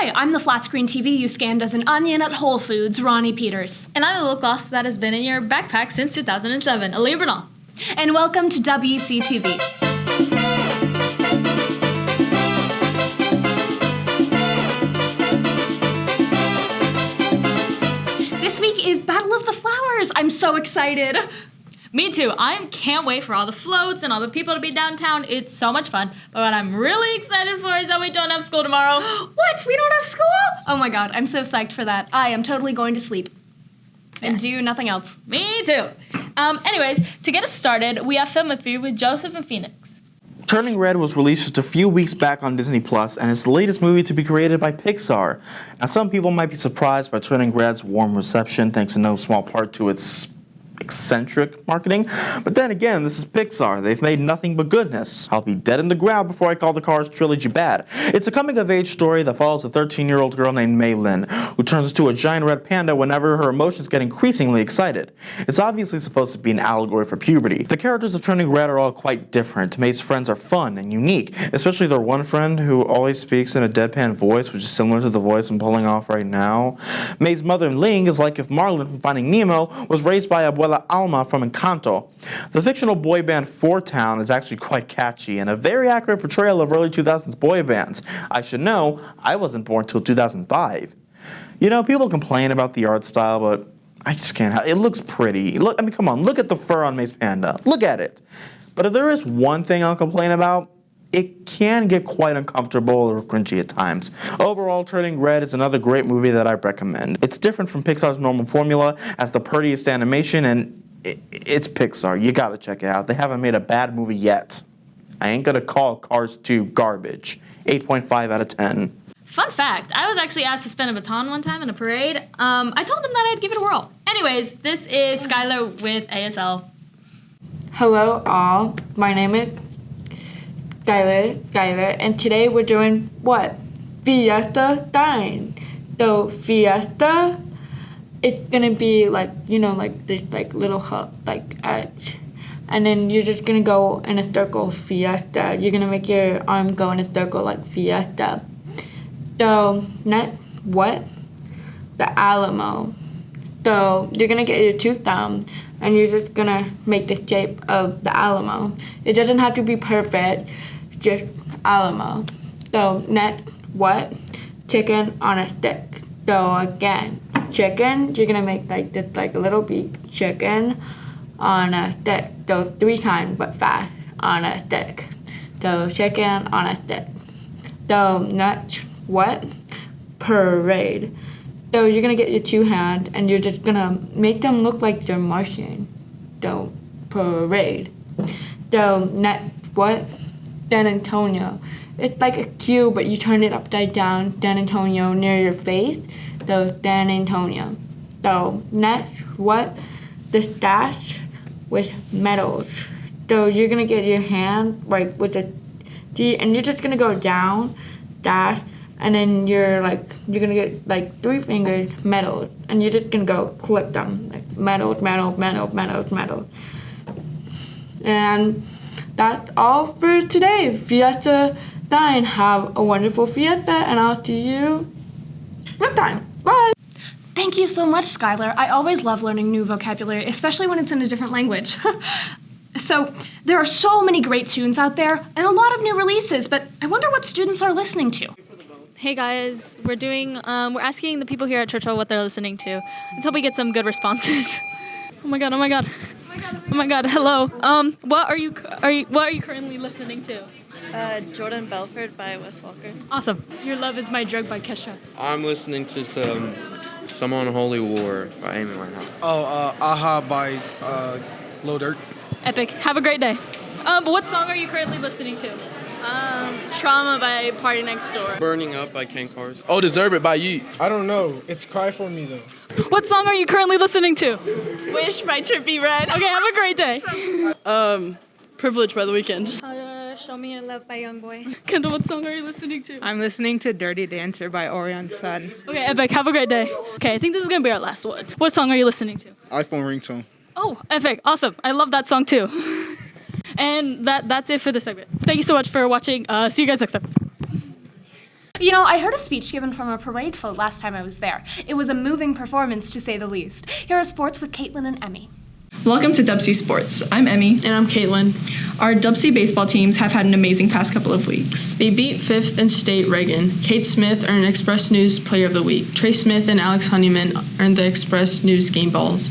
Hi, I'm the flat screen TV you scanned as an onion at Whole Foods, Ronnie Peters. And I'm a lip gloss that has been in your backpack since 2007, Aaliyah Bernal. And welcome to WCTV. This week is Battle of the Flowers. I'm so excited. Me too. I can't wait for all the floats and all the people to be downtown. It's so much fun. But what I'm really excited for is that we don't have school tomorrow. What? We don't have school? Oh my god, I'm so psyched for that. I am totally going to sleep. And do nothing else. Me too. Anyways, to get us started, we have Film with You with Joseph and Phoenix. Turning Red was released just a few weeks back on Disney Plus, and it's the latest movie to be created by Pixar. Now, some people might be surprised by Turning Red's warm reception, thanks in no small part to its eccentric marketing. But then again, this is Pixar. They've made nothing but goodness. I'll be dead in the ground before I call the Cars trilogy bad. It's a coming-of-age story that follows a 13-year-old girl named Mei Lin, who turns into a giant red panda whenever her emotions get increasingly excited. It's obviously supposed to be an allegory for puberty. The characters of Turning Red are all quite different. Mei's friends are fun and unique, especially their one friend who always speaks in a deadpan voice, which is similar to the voice I'm pulling off right now. Mei's mother, Ling, is like if Marlin from Finding Nemo was raised by Abuela Alma from Encanto. The fictional boy band Four Town is actually quite catchy and a very accurate portrayal of early 2000s boy bands. I should know, I wasn't born till 2005. You know, people complain about the art style, but I just can't. It looks pretty. Look, I mean, come on, look at the fur on Mei's panda. Look at it. But if there is one thing I'll complain about, it can get quite uncomfortable or cringy at times. Overall, Turning Red is another great movie that I recommend. It's different from Pixar's normal formula as the prettiest animation, and it's Pixar. You gotta check it out. They haven't made a bad movie yet. I ain't gonna call Cars 2 garbage. 8.5 out of 10. Fun fact, I was actually asked to spin a baton one time in a parade. I told them that I'd give it a whirl. Anyways, this is Skylar with ASL. Hello all, my name is Skylar, and today we're doing what? Fiesta Dine. So Fiesta, it's gonna be like, you know, like this like little hut, like edge. And then you're just gonna go in a circle, Fiesta. You're gonna make your arm go in a circle like Fiesta. So next, what? The Alamo. So you're gonna get your two thumbs and you're just gonna make the shape of the Alamo. It doesn't have to be perfect, just Alamo. So next, what? Chicken on a stick. So again, chicken, you're gonna make like this, like a little beef. Chicken on a stick. So 3 times, but fast, on a stick. So chicken on a stick. So next, what? Parade. So you're gonna get your 2 hands and you're just gonna make them look like they're Martian. So parade. So next, what? San Antonio. It's like a Q, but you turn it upside down. San Antonio near your face. So San Antonio. So next, what? The stash with medals. So you're gonna get your hand like with a D, and you're just gonna go down, dash, and then you're gonna get like 3 fingers medals, and you're just gonna go click them like medals. And that's all for today. Fiesta Dine. Have a wonderful fiesta, and I'll see you next time. Bye. Thank you so much, Skylar. I always love learning new vocabulary, especially when it's in a different language. So, there are so many great tunes out there, and a lot of new releases, but I wonder what students are listening to. Hey guys, we're asking the people here at Churchill what they're listening to. Let's hope we get some good responses. Oh my god, hello. What are you currently listening to? Jordan Belfort by Wes Walker. Awesome. Your Love Is My Drug by Kesha. I'm listening to some Unholy War by Amy Winehouse. Aha by Lil Durk. Epic. Have a great day. But what song are you currently listening to? Trauma by Party Next Door. Burning Up by Ken Cars. Oh, Deserve It by Yeet. I don't know. It's Cry For Me, though. What song are you currently listening to? Wish by Trippie Redd. Okay, have a great day. Privilege by The Weeknd. Show Me Your Love by Youngboy. Kendall, what song are you listening to? I'm listening to Dirty Dancer by Orion Sun. Okay, Epic, have a great day. Okay, I think this is gonna be our last one. What song are you listening to? iPhone ringtone. Oh, Epic, awesome. I love that song too. And that's it for this segment. Thank you so much for watching. See you guys next time. You know, I heard a speech given from a parade float last time I was there. It was a moving performance, to say the least. Here are sports with Caitlin and Emmy. Welcome to Dub C Sports. I'm Emmy. And I'm Caitlin. Our Dub C baseball teams have had an amazing past couple of weeks. They beat 5th and State Reagan. Kate Smith earned Express News Player of the Week. Trey Smith and Alex Honeyman earned the Express News Game Balls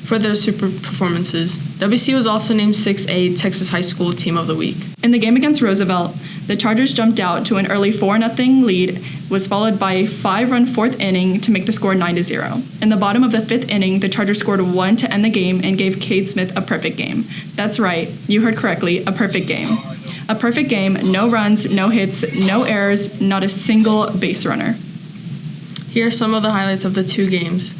for their super performances. WC was also named 6A Texas High School Team of the Week. In the game against Roosevelt, the Chargers jumped out to an early 4-0 lead, was followed by a 5-run fourth inning to make the score 9-0. In the bottom of the fifth inning, the Chargers scored one to end the game and gave Cade Smith a perfect game. That's right, you heard correctly, a perfect game. A perfect game, no runs, no hits, no errors, not a single base runner. Here are some of the highlights of the two games.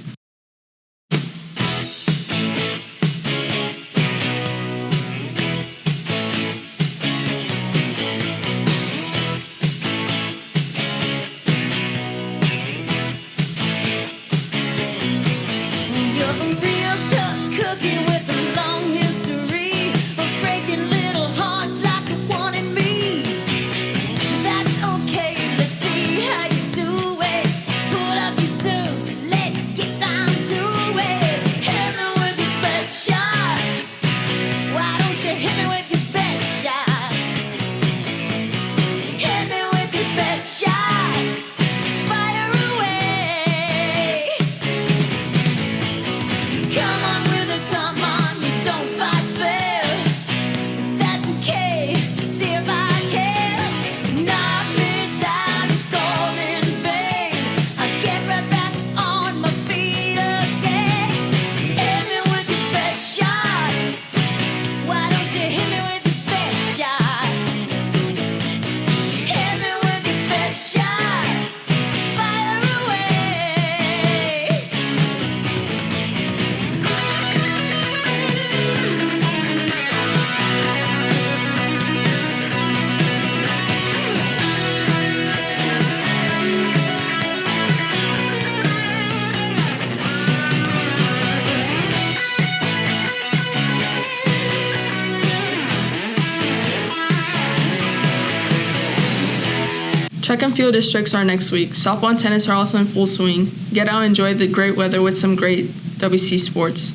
Track and field districts are next week. Softball and tennis are also in full swing. Get out and enjoy the great weather with some great WC sports.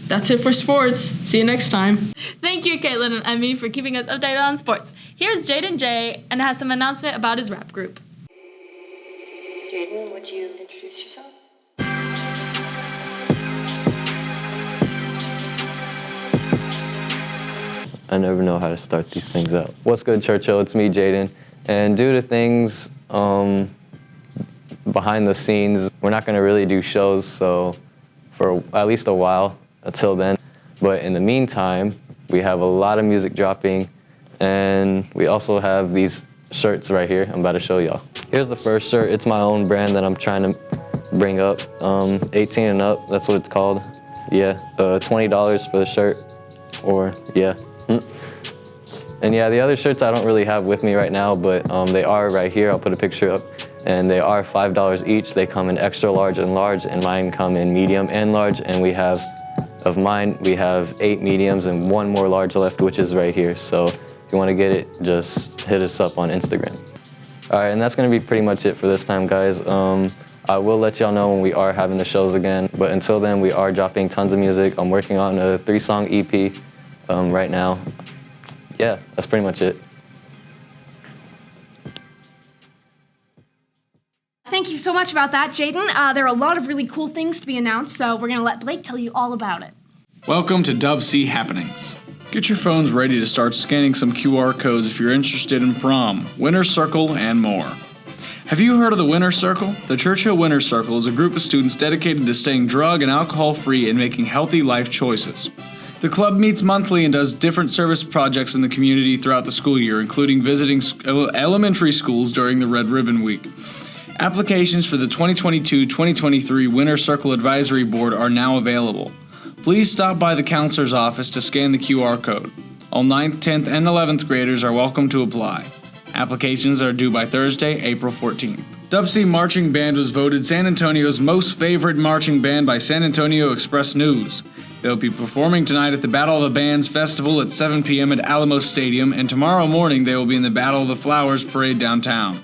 That's it for sports. See you next time. Thank you, Caitlin and Emmy, for keeping us updated on sports. Here's Jaden J, and has some announcement about his rap group. Jaden, would you introduce yourself? I never know how to start these things up. What's good, Churchill? It's me, Jaden. And due to things behind the scenes, we're not going to really do shows, so for at least a while until then. But in the meantime, we have a lot of music dropping, and we also have these shirts right here I'm about to show y'all. Here's the first shirt. It's my own brand that I'm trying to bring up. 18 and up, that's what it's called. Yeah, $20 for the shirt, or yeah. And yeah, the other shirts I don't really have with me right now, but they are right here. I'll put a picture up. And they are $5 each. They come in extra large and large, and mine come in medium and large. And we have 8 mediums and 1 more large left, which is right here. So if you want to get it, just hit us up on Instagram. All right, and that's going to be pretty much it for this time, guys. I will let y'all know when we are having the shows again. But until then, we are dropping tons of music. I'm working on a 3-song EP right now. Yeah, that's pretty much it. Thank you so much about that, Jaden. There are a lot of really cool things to be announced, so we're going to let Blake tell you all about it. Welcome to Dub C Happenings. Get your phones ready to start scanning some QR codes if you're interested in prom, Winner's Circle, and more. Have you heard of the Winner's Circle? The Churchill Winner's Circle is a group of students dedicated to staying drug and alcohol-free and making healthy life choices. The club meets monthly and does different service projects in the community throughout the school year, including visiting elementary schools during the Red Ribbon Week. Applications for the 2022-2023 Winner's Circle Advisory Board are now available. Please stop by the counselor's office to scan the QR code. All 9th, 10th, and 11th graders are welcome to apply. Applications are due by Thursday, April 14th. Dub C Marching Band was voted San Antonio's most favorite marching band by San Antonio Express News. They'll be performing tonight at the Battle of the Bands Festival at 7 p.m. at Alamo Stadium, and tomorrow morning they will be in the Battle of the Flowers Parade downtown.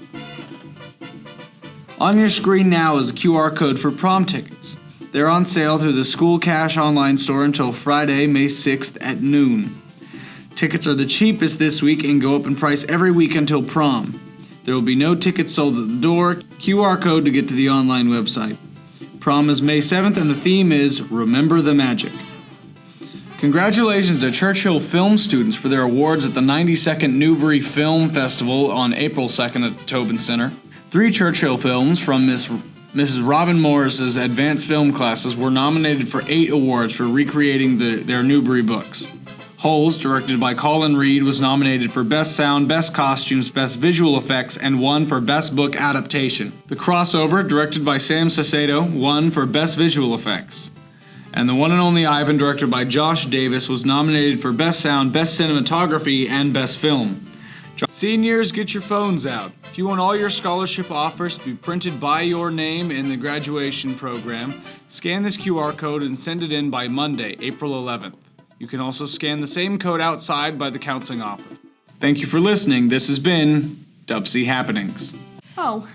On your screen now is a QR code for prom tickets. They're on sale through the School Cash online store until Friday, May 6th at noon. Tickets are the cheapest this week and go up in price every week until prom. There will be no tickets sold at the door. QR code to get to the online website. Prom is May 7th and the theme is Remember the Magic. Congratulations to Churchill Film students for their awards at the 92nd Newbury Film Festival on April 2nd at the Tobin Center. 3 Churchill films from Mrs. Robin Morris's advanced film classes were nominated for 8 awards for recreating their Newbury books. Holes, directed by Colin Reed, was nominated for Best Sound, Best Costumes, Best Visual Effects, and won for Best Book Adaptation. The Crossover, directed by Sam Sacedo, won for Best Visual Effects. And The One and Only Ivan, directed by Josh Davis, was nominated for Best Sound, Best Cinematography, and Best Film. Seniors, get your phones out. If you want all your scholarship offers to be printed by your name in the graduation program, scan this QR code and send it in by Monday, April 11th. You can also scan the same code outside by the counseling office. Thank you for listening. This has been Dub C Happenings. Oh.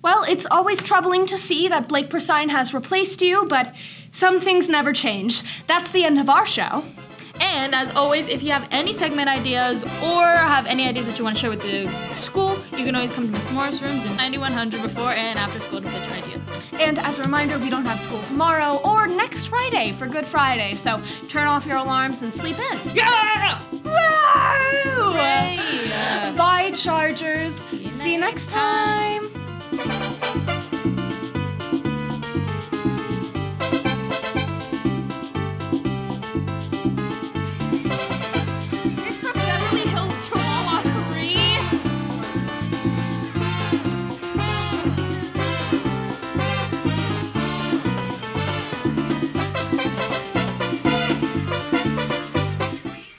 Well, it's always troubling to see that Blake Persine has replaced you, but some things never change. That's the end of our show. And as always, if you have any segment ideas or have any ideas that you want to share with the school, you can always come to Miss Morris' rooms in 9100 before and after school to pitch your idea. And as a reminder, we don't have school tomorrow or next Friday for Good Friday, so turn off your alarms and sleep in. Yeah! Woo! Hooray! Bye, Chargers. See you next time.